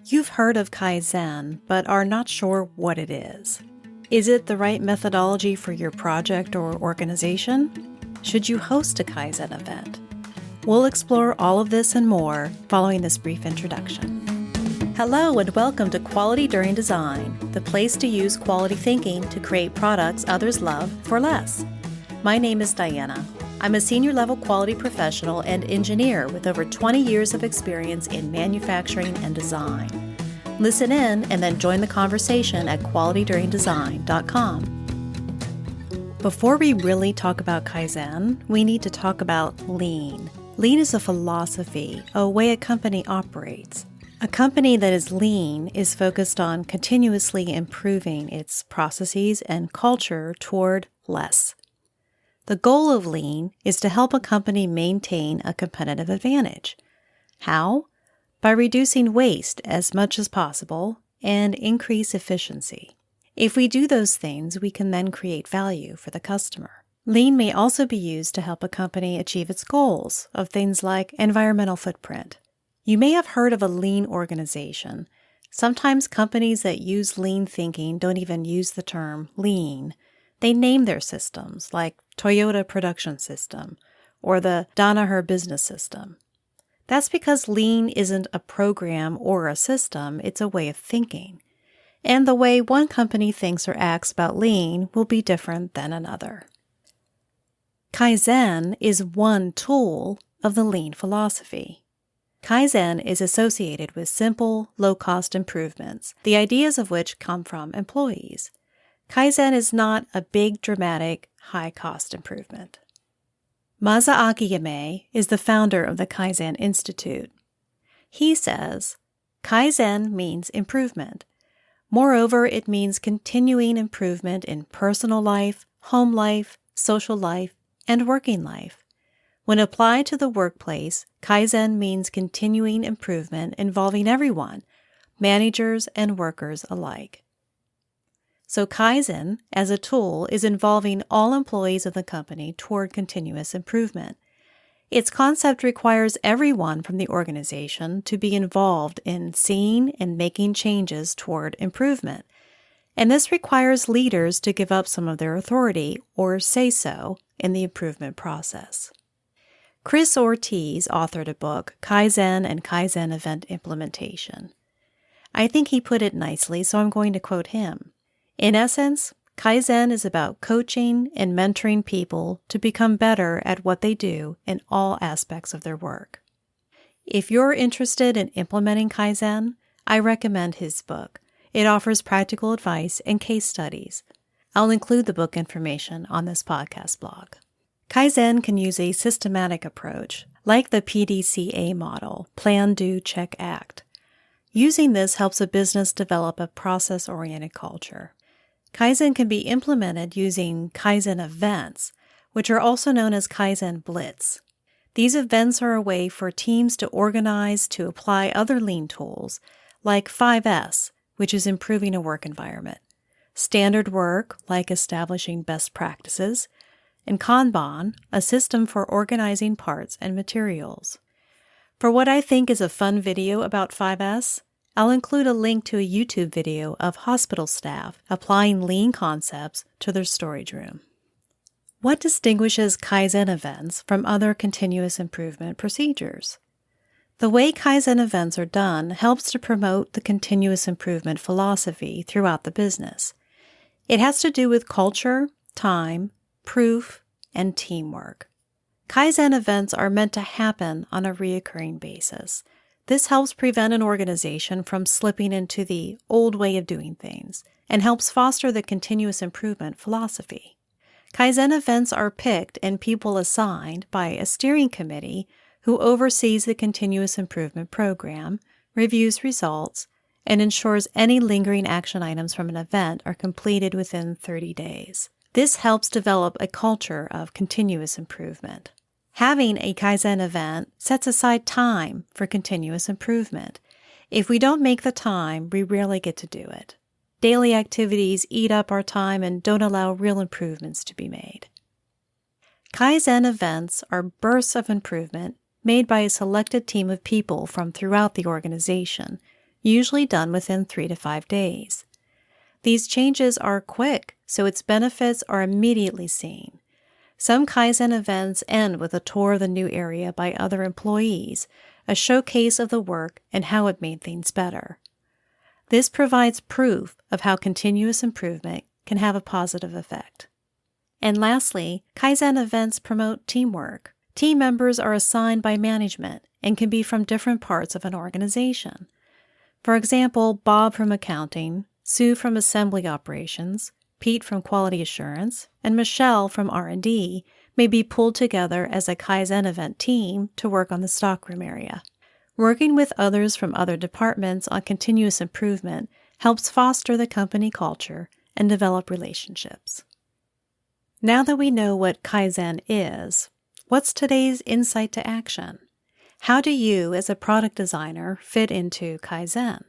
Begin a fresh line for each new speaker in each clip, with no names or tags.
You've heard of Kaizen, but are not sure what it is. Is it the right methodology for your project or organization? Should you host a Kaizen event? We'll explore all of this and more following this brief introduction. Hello and welcome to Quality During Design, the place to use quality thinking to create products others love for less. My name is DIANNA. I'm a senior level quality professional and engineer with over 20 years of experience in manufacturing and design. Listen in and then join the conversation at qualityduringdesign.com. Before we really talk about Kaizen, we need to talk about Lean. Lean is a philosophy, a way a company operates. A company that is lean is focused on continuously improving its processes and culture toward less. The goal of Lean is to help a company maintain a competitive advantage. How? By reducing waste as much as possible and increase efficiency. If we do those things, we can then create value for the customer. Lean may also be used to help a company achieve its goals of things like environmental footprint. You may have heard of a lean organization. Sometimes companies that use lean thinking don't even use the term lean. They name their systems like Toyota Production System or the Danaher Business System. That's because lean isn't a program or a system, it's a way of thinking. And the way one company thinks or acts about lean will be different than another. Kaizen is one tool of the lean philosophy. Kaizen is associated with simple, low-cost improvements, the ideas of which come from employees. Kaizen is not a big, dramatic, high-cost improvement. Masaaki Yamei is the founder of the Kaizen Institute. He says, Kaizen means improvement. Moreover, it means continuing improvement in personal life, home life, social life, and working life. When applied to the workplace, Kaizen means continuing improvement involving everyone, managers and workers alike. So Kaizen, as a tool, is involving all employees of the company toward continuous improvement. Its concept requires everyone from the organization to be involved in seeing and making changes toward improvement. And this requires leaders to give up some of their authority or say-so in the improvement process. Chris Ortiz authored a book, Kaizen and Kaizen Event Implementation. I think he put it nicely, so I'm going to quote him. In essence, Kaizen is about coaching and mentoring people to become better at what they do in all aspects of their work. If you're interested in implementing Kaizen, I recommend his book. It offers practical advice and case studies. I'll include the book information on this podcast blog. Kaizen can use a systematic approach, like the PDCA model, Plan, Do, Check, Act. Using this helps a business develop a process-oriented culture. Kaizen can be implemented using Kaizen events, which are also known as Kaizen Blitz. These events are a way for teams to organize to apply other lean tools, like 5S, which is improving a work environment, standard work, like establishing best practices, and Kanban, a system for organizing parts and materials. For what I think is a fun video about 5S, I'll include a link to a YouTube video of hospital staff applying lean concepts to their storage room. What distinguishes Kaizen events from other continuous improvement procedures? The way Kaizen events are done helps to promote the continuous improvement philosophy throughout the business. It has to do with culture, time, proof, and teamwork. Kaizen events are meant to happen on a recurring basis. This helps prevent an organization from slipping into the old way of doing things and helps foster the continuous improvement philosophy. Kaizen events are picked and people assigned by a steering committee who oversees the continuous improvement program, reviews results, and ensures any lingering action items from an event are completed within 30 days. This helps develop a culture of continuous improvement. Having a Kaizen event sets aside time for continuous improvement. If we don't make the time, we rarely get to do it. Daily activities eat up our time and don't allow real improvements to be made. Kaizen events are bursts of improvement made by a selected team of people from throughout the organization, usually done within 3 to 5 days. These changes are quick, so its benefits are immediately seen. Some Kaizen events end with a tour of the new area by other employees, a showcase of the work and how it made things better. This provides proof of how continuous improvement can have a positive effect. And lastly, Kaizen events promote teamwork. Team members are assigned by management and can be from different parts of an organization. For example, Bob from accounting, Sue from assembly operations, Pete from quality assurance, and Michelle from R&D may be pulled together as a Kaizen event team to work on the stockroom area. Working with others from other departments on continuous improvement helps foster the company culture and develop relationships. Now that we know what Kaizen is, what's today's insight to action? How do you, as a product designer, fit into Kaizen?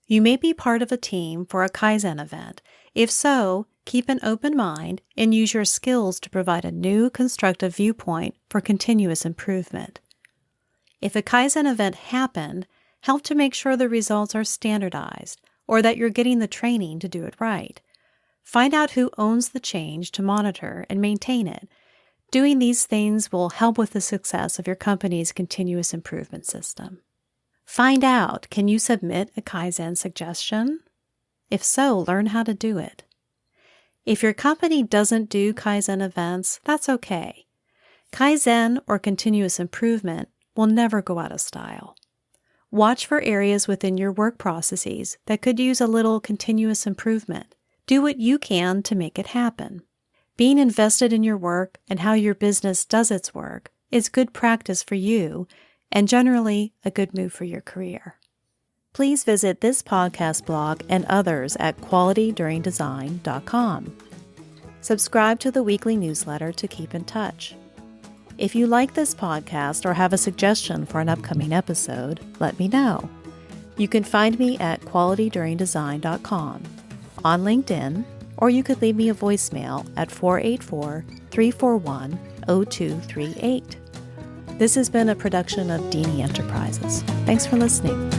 You may be part of a team for a Kaizen event. If so, keep an open mind and use your skills to provide a new constructive viewpoint for continuous improvement. If a Kaizen event happened, help to make sure the results are standardized or that you're getting the training to do it right. Find out who owns the change to monitor and maintain it. Doing these things will help with the success of your company's continuous improvement system. Find out, can you submit a Kaizen suggestion? If so, learn how to do it. If your company doesn't do Kaizen events, that's okay. Kaizen or continuous improvement will never go out of style. Watch for areas within your work processes that could use a little continuous improvement. Do what you can to make it happen. Being invested in your work and how your business does its work is good practice for you and generally a good move for your career. Please visit this podcast blog and others at qualityduringdesign.com. Subscribe to the weekly newsletter to keep in touch. If you like this podcast or have a suggestion for an upcoming episode, let me know. You can find me at qualityduringdesign.com, on LinkedIn, or you could leave me a voicemail at 484-341-0238. This has been a production of DIANNA Enterprises. Thanks for listening.